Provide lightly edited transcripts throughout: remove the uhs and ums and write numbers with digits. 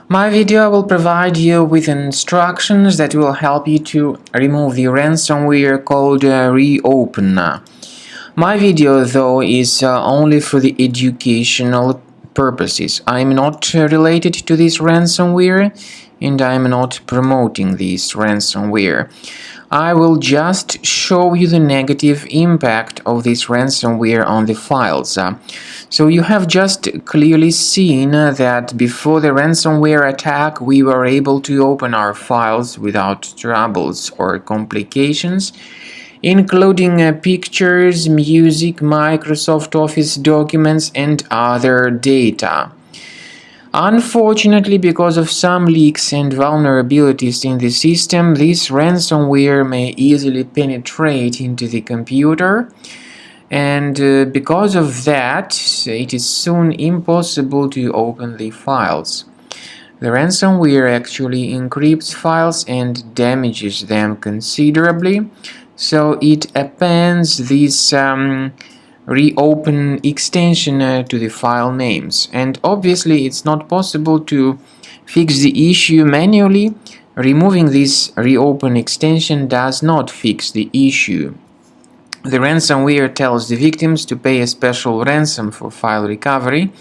My video will provide you with instructions that will help you to remove the ransomware called Reopen. My video, though, is only for the educational purposes. I'm not related to this ransomware, and I'm not promoting this ransomware. I will just show you the negative impact of this ransomware on the files. So you have just clearly seen that before the ransomware attack we were able to open our files without troubles or complications, including pictures, music, Microsoft Office documents, and other data. Unfortunately, because of some leaks and vulnerabilities in the system, this ransomware may easily penetrate into the computer, and because of that, it is soon impossible to open the files. The ransomware actually encrypts files and damages them considerably, so it appends this Reopen extension to the file names, and obviously it's not possible to fix the issue manually. Removing this Reopen extension does not fix the issue. The ransomware tells the victims to pay a special ransom for file recovery,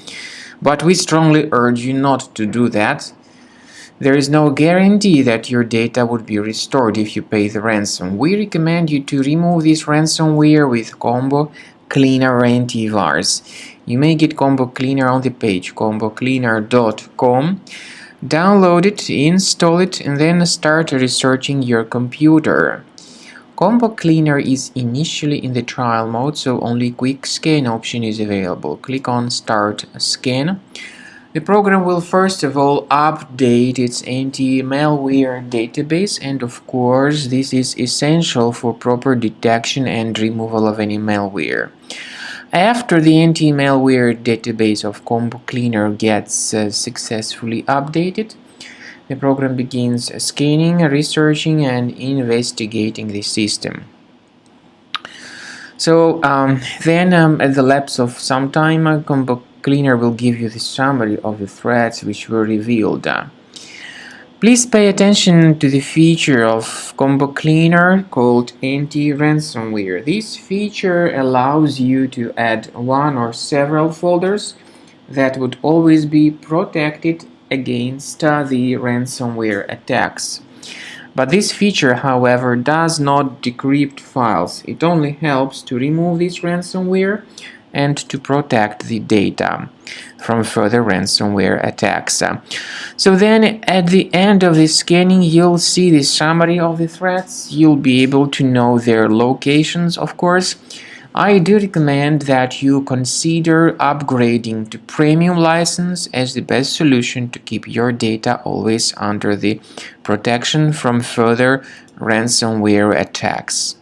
but we strongly urge you not to do that. There is no guarantee that your data would be restored if you pay the ransom. We recommend you to remove this ransomware with Combo Cleaner Antivirus. You may get Combo Cleaner on the page combocleaner.com. Download it, install it, and then start researching your computer. Combo Cleaner is initially in the trial mode, so only quick scan option is available. Click on Start Scan. The program will first of all update its anti-malware database, and of course this is essential for proper detection and removal of any malware. After the anti-malware database of Combo Cleaner gets successfully updated, the program begins scanning, researching, and investigating the system. So then at the lapse of some time, Combo Cleaner will give you the summary of the threats which were revealed. Please pay attention to the feature of Combo Cleaner called Anti-Ransomware. This feature allows you to add one or several folders that would always be protected against the ransomware attacks. But this feature, however, does not decrypt files. It only helps to remove this ransomware and to protect the data from further ransomware attacks. So then at the end of the scanning, you'll see the summary of the threats. You'll be able to know their locations, of course. I do recommend that you consider upgrading to premium license as the best solution to keep your data always under the protection from further ransomware attacks.